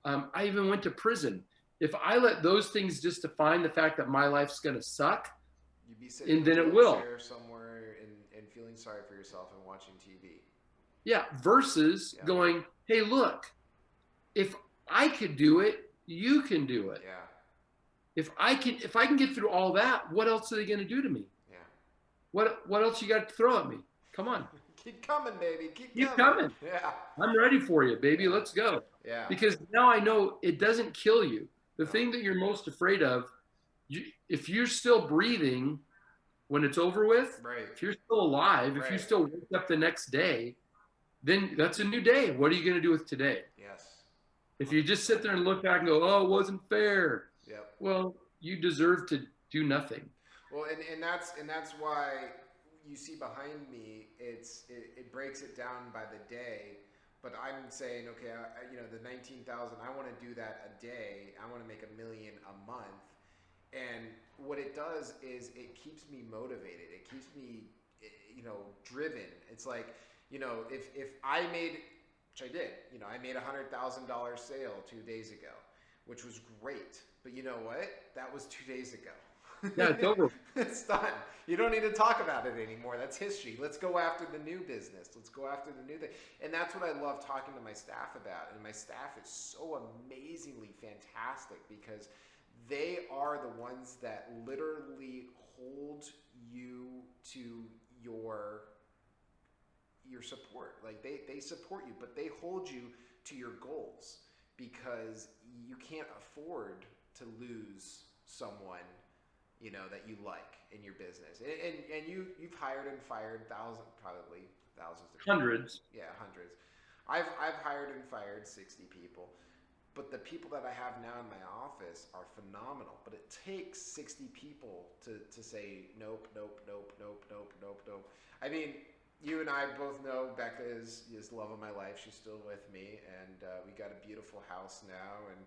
I even went to prison. If I let those things just define the fact that my life's going to suck, you'd be sitting and then it will. Somewhere and feeling sorry for yourself and watching TV. Yeah. Versus going, hey, look, if I could do it, you can do it. Yeah. If I can get through all that, what else are they going to do to me? Yeah. What else you got to throw at me? Come on. Keep coming, baby. Keep coming. Yeah. I'm ready for you, baby. Let's go. Yeah. Because now I know it doesn't kill you. The thing that you're most afraid of, if you're still breathing when it's over with, if you're still alive, if you still wake up the next day, then that's a new day. What are you going to do with today? Yes. If you just sit there and look back and go, oh, it wasn't fair. Yep. Well, you deserve to do nothing. Well, and that's why you see behind me, it breaks it down by the day. But I'm saying, okay, the 19,000, I want to do that a day. I want to make $1 million a month. And what it does is it keeps me motivated. It keeps me, driven. It's like, if I made, which I did, I made $100,000 sale 2 days ago, which was great. But you know what? That was 2 days ago. Yeah, it's over. It's done. You don't need to talk about it anymore. That's history. Let's go after the new business. Let's go after the new thing. And that's what I love talking to my staff about. And my staff is so amazingly fantastic because they are the ones that literally hold you to your support. Like they support you, but they hold you to your goals because you can't afford to lose someone, you know, that you like in your business. And you've hired and fired probably thousands of people. Hundreds. Yeah, hundreds. I've hired and fired 60 people. But the people that I have now in my office are phenomenal. But it takes 60 people to say nope, nope, nope, nope, nope, nope, nope. I mean, you and I both know Becca is the love of my life. She's still with me, and we got a beautiful house now, and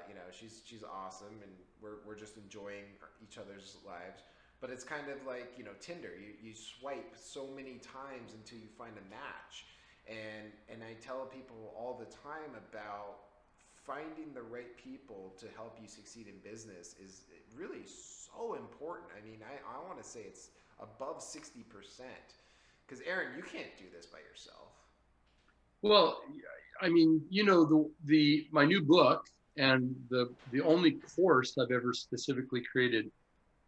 you know, she's awesome, and we're just enjoying each other's lives. But it's kind of like, you know, Tinder. You swipe so many times until you find a match, and I tell people all the time about finding the right people to help you succeed in business is really so important. I mean, I want to say it's above 60%. Because Aaron, you can't do this by yourself. Well, I mean, you know, the my new book and the only course I've ever specifically created,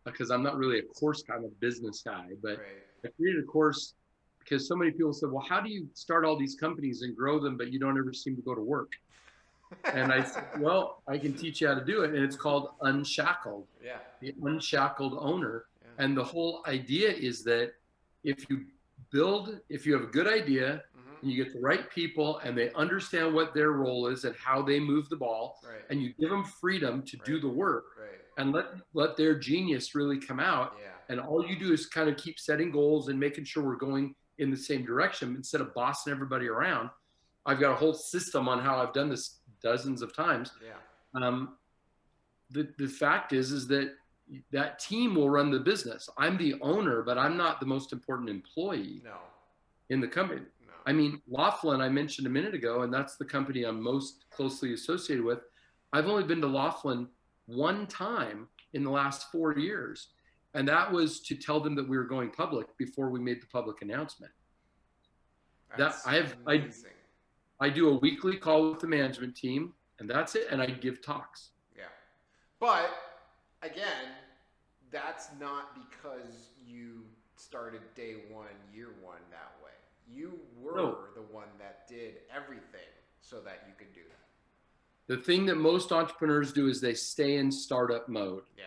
because I'm not really a course kind of business guy, but Right. I created a course because so many people said, well, how do you start all these companies and grow them, but you don't ever seem to go to work? And I said, well, I can teach you how to do it. And it's called Unshackled, Yeah. the unshackled owner. Yeah. And the whole idea is that if you have a good idea and you get the right people and they understand what their role is and how they move the ball, Right. and you give them freedom to do the work, Right. and let their genius really come out. Yeah. And all you do is kind of keep setting goals and making sure we're going in the same direction instead of bossing everybody around. I've got a whole system on how I've done this dozens of times. Yeah. The fact is that team will run the business. I'm the owner, but I'm not the most important employee No. in the company. No. I mean, Laughlin, I mentioned a minute ago, and that's the company I'm most closely associated with. I've only been to Laughlin one time in the last 4 years, and that was to tell them that we were going public before we made the public announcement. That's amazing. I do a weekly call with the management team, and that's it, and I give talks. Yeah. But again, that's not because you started day one, year one that way. You were the one that did everything so that you could do that. The thing that most entrepreneurs do is they stay in startup mode. Yeah.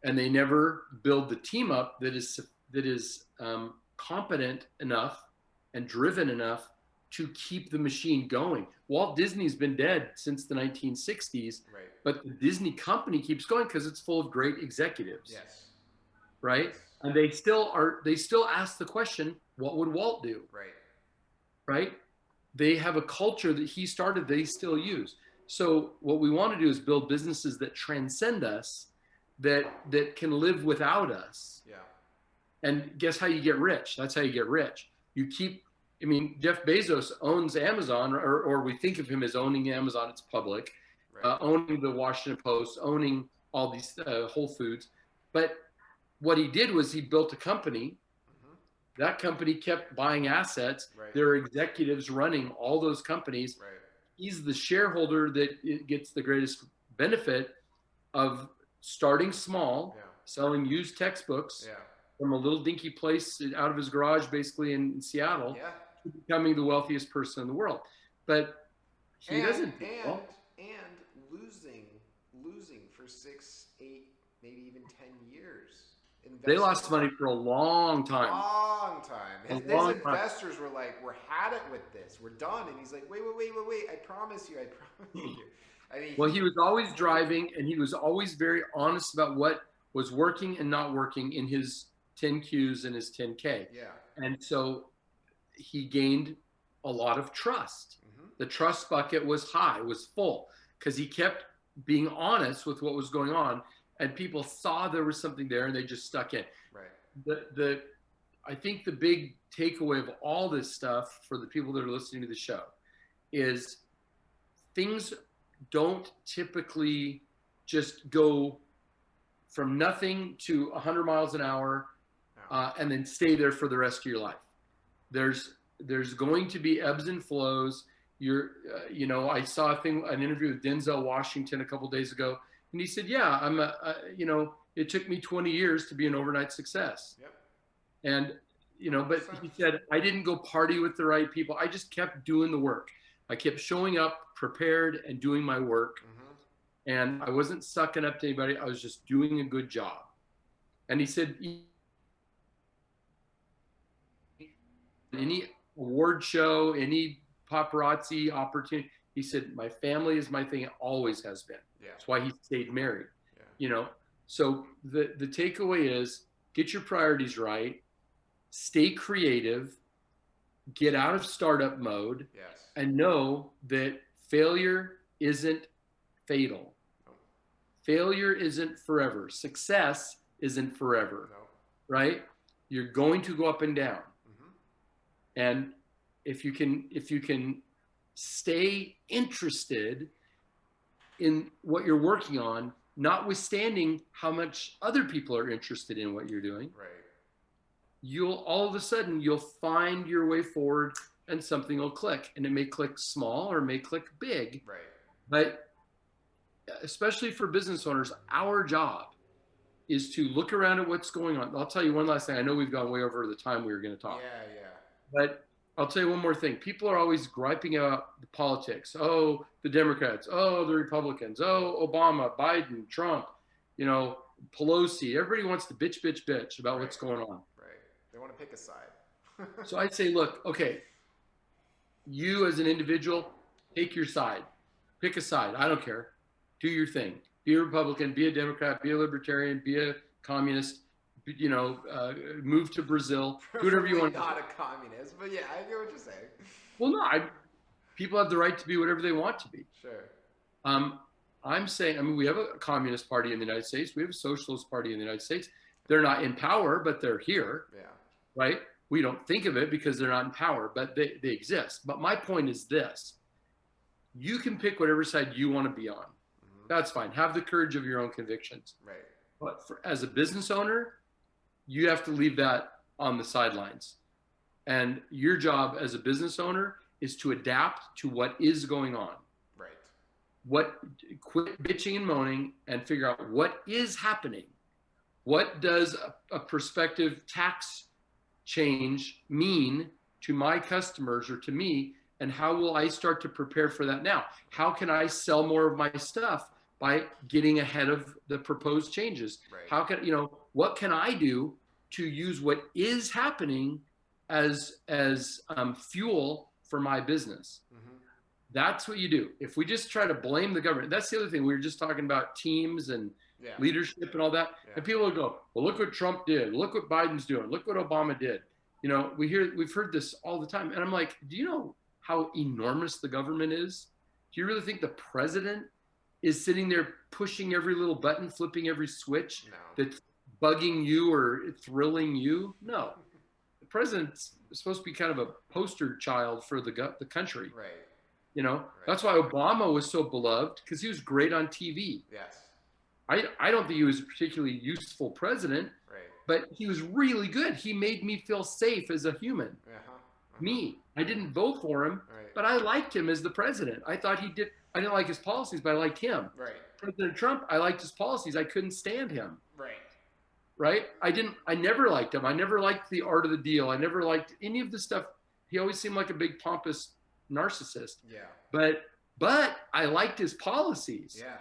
And they never build the team up that is competent enough and driven enough to keep the machine going. Walt Disney's been dead since the 1960s, right. But the Disney company keeps going because it's full of great executives. Yes. Right? Yes. And they still ask the question, what would Walt do? Right. Right? They have a culture that he started, they still use. So what we want to do is build businesses that transcend us, that can live without us. Yeah. And guess how you get rich? That's how you get rich. Jeff Bezos owns Amazon, or we think of him as owning Amazon. It's public. Right. Owning the Washington Post, owning all these Whole Foods. But what he did was he built a company. Mm-hmm. That company kept buying assets. Right. There are executives running all those companies. Right. He's the shareholder that gets the greatest benefit of starting small, selling used textbooks from a little dinky place out of his garage, basically in Seattle, to becoming the wealthiest person in the world. But he doesn't. And losing for 6, 8, maybe even 10 years. They lost money for a long time. His investors were like, "We're had it with this. We're done." And he's like, "Wait. I promise you. I mean, well, he was always driving, and he was always very honest about what was working and not working in his 10Qs and his 10K. Yeah. And so he gained a lot of trust. Mm-hmm. The trust bucket was high, was full, because he kept being honest with what was going on, and people saw there was something there, and they just stuck in. Right. I think the big takeaway of all this stuff for the people that are listening to the show is things don't typically just go from nothing to 100 miles an hour and then stay there for the rest of your life. There's going to be ebbs and flows. I saw an interview with Denzel Washington a couple of days ago, And he said, yeah, it took me 20 years to be an overnight success. Yep. And, but 100%. he said, I didn't go party with the right people. I just kept doing the work. I kept showing up prepared and doing my work. Mm-hmm. And I wasn't sucking up to anybody. I was just doing a good job. And he said, any award show, any paparazzi opportunity, he said, my family is my thing. It always has been. Yeah. That's why he stayed married. Yeah. So the takeaway is get your priorities right, stay creative, get out of startup mode, Yes. and know that failure isn't fatal. No. Failure isn't forever. Success isn't forever. No. Right? You're going to go up and down. Mm-hmm. And if you can stay interested in what you're working on, notwithstanding how much other people are interested in what you're doing, right, you'll find your way forward and something will click. And it may click small or it may click big. right. But especially for business owners, our job is to look around at what's going on. I'll tell you one last thing. I know we've gone way over the time we were going to talk. Yeah. But I'll tell you one more thing. People are always griping about the politics. Oh, the Democrats. Oh, the Republicans. Oh, Obama, Biden, Trump, Pelosi. Everybody wants to bitch about Right. what's going on. Right. They want to pick a side. So I'd say, look, okay, you as an individual, take your side. Pick a side. I don't care. Do your thing. Be a Republican, be a Democrat, be a Libertarian, be a communist, move to Brazil, do whatever you want. Not a communist, but yeah, I get what you're saying. Well, no, people have the right to be whatever they want to be. Sure. I'm saying, we have a communist party in the United States. We have a socialist party in the United States. They're not in power, but they're here. Yeah. Right? We don't think of it because they're not in power, but they exist. But my point is this. You can pick whatever side you want to be on. Mm-hmm. That's fine. Have the courage of your own convictions. Right. But as a business owner, you have to leave that on the sidelines. And your job as a business owner is to adapt to what is going on. Right. Quit bitching and moaning and figure out what is happening. What does a prospective tax change mean to my customers or to me? And how will I start to prepare for that now? How can I sell more of my stuff by getting ahead of the proposed changes? Right. How can, what can I do to use what is happening as fuel for my business? Mm-hmm. That's what you do. If we just try to blame the government, that's the other thing. We were just talking about teams and leadership and all that. Yeah. And people will go, well, look what Trump did. Look what Biden's doing. Look what Obama did. We've heard this all the time. And I'm like, do you know how enormous the government is? Do you really think the president is sitting there pushing every little button, flipping every switch that's bugging you or thrilling you? No. The president's supposed to be kind of a poster child for the country. Right. Right. That's why Obama was so beloved, because he was great on TV. Yes. I don't think he was a particularly useful president, right, but he was really good. He made me feel safe as a human. Uh-huh. Me. I didn't vote for him, right, but I liked him as the president. I thought he did. I didn't like his policies, but I liked him. Right. President Trump, I liked his policies. I couldn't stand him. Right. Right? I never liked him. I never liked the art of the deal. I never liked any of the stuff. He always seemed like a big pompous narcissist. Yeah. But I liked his policies. Yeah.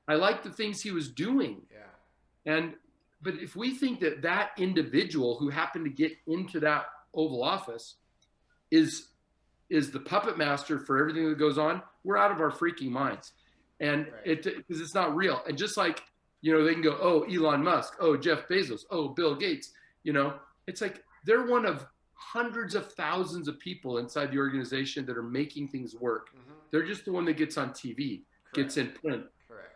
I liked the things he was doing. Yeah. But if we think that individual who happened to get into that Oval Office is the puppet master for everything that goes on, we're out of our freaking minds. And because it's not real. And just like, they can go, oh, Elon Musk, oh, Jeff Bezos, oh, Bill Gates, it's like they're one of hundreds of thousands of people inside the organization that are making things work. Mm-hmm. They're just the one that gets on TV, gets in print. Correct.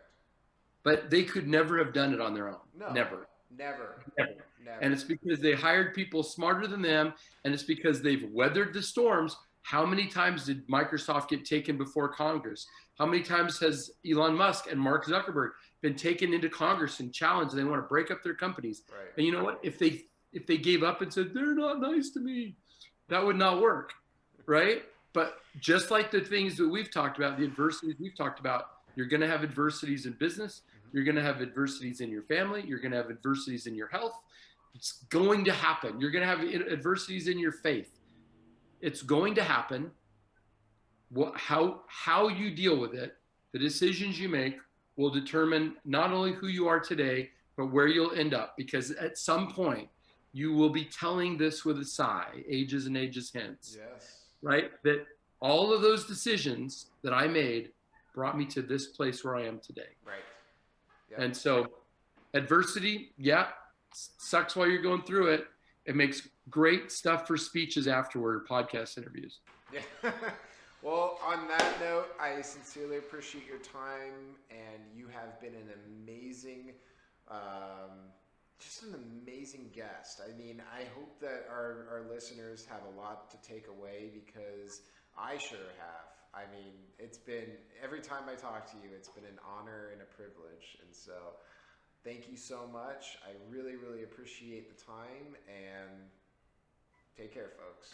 But they could never have done it on their own. No. Never. Never. And it's because they hired people smarter than them, and it's because they've weathered the storms. How many times did Microsoft get taken before Congress? How many times has Elon Musk and Mark Zuckerberg been taken into Congress and challenged, and they want to break up their companies? Right. And you know what? If they gave up and said, they're not nice to me, that would not work, right? But just like the things that we've talked about, the adversities we've talked about, you're going to have adversities in business. You're going to have adversities in your family. You're going to have adversities in your health. It's going to happen. You're going to have adversities in your faith. It's going to happen. How you deal with it, the decisions you make will determine not only who you are today, but where you'll end up. Because at some point, you will be telling this with a sigh, ages and ages hence. Yes. Right? That all of those decisions that I made brought me to this place where I am today. Right. Yep. And so adversity, yeah, sucks while you're going through it. It makes great stuff for speeches afterward, podcast interviews. Yeah. Well, on that note, I sincerely appreciate your time, and you have been an amazing, just an amazing guest. I mean, I hope that our listeners have a lot to take away, because I sure have. I mean, it's been, every time I talk to you, it's been an honor and a privilege. And so thank you so much. I really, really appreciate the time, and take care, folks.